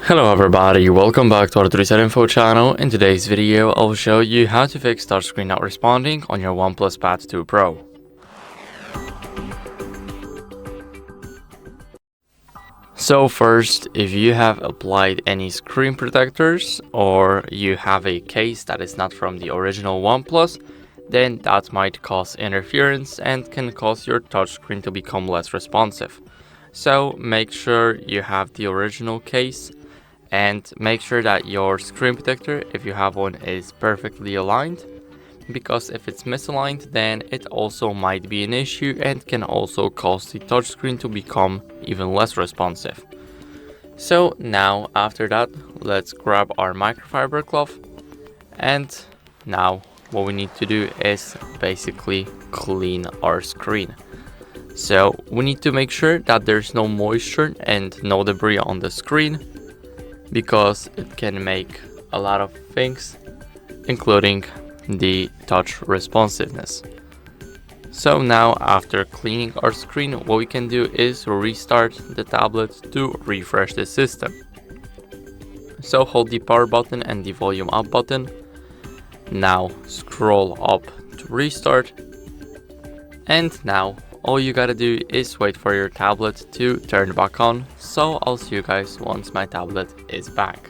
Hello everybody, welcome back to HardReset.Info channel. In today's video, I'll show you how to fix touchscreen not responding on your OnePlus Pad 2 Pro. So first, if you have applied any screen protectors or you have a case that is not from the original OnePlus, then that might cause interference and can cause your touchscreen to become less responsive. So make sure you have the original case and make sure that your screen protector, if you have one, is perfectly aligned, because if it's misaligned, then it also might be an issue and can also cause the touchscreen to become even less responsive. So now after that, let's grab our microfiber cloth, and now what we need to do is basically clean our screen. So we need to make sure that there's no moisture and no debris on the screen, because it can make a lot of things, including the touch responsiveness. So now after cleaning our screen, what we can do is restart the tablet to refresh the system. So hold the power button and the volume up button. Now scroll up to restart. And now all you gotta do is wait for your tablet to turn back on. So I'll see you guys once my tablet is back.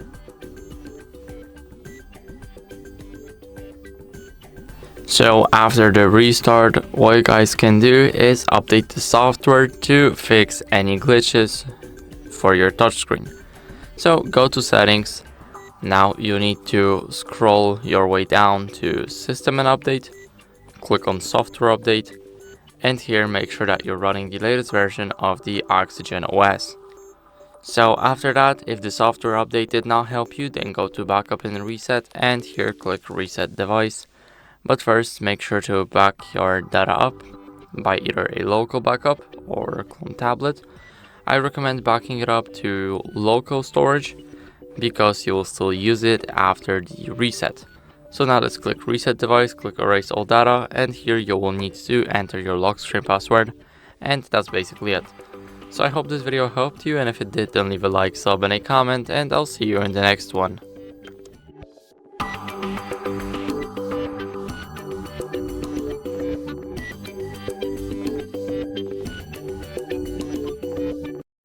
So after the restart, what you guys can do is update the software to fix any glitches for your touchscreen. So go to settings. Now you need to scroll your way down to system and update. Click on software update. And here make sure that you're running the latest version of the Oxygen OS. So after that, if the software update did not help you, then go to backup and reset, and here click reset device. But first, make sure to back your data up by either a local backup or a clone tablet. I recommend backing it up to local storage because you will still use it after the reset. So now let's click reset device, click erase all data, and here you will need to enter your lock screen password, and that's basically it. So I hope this video helped you, and if it did, then leave a like, sub, and a comment, and I'll see you in the next one.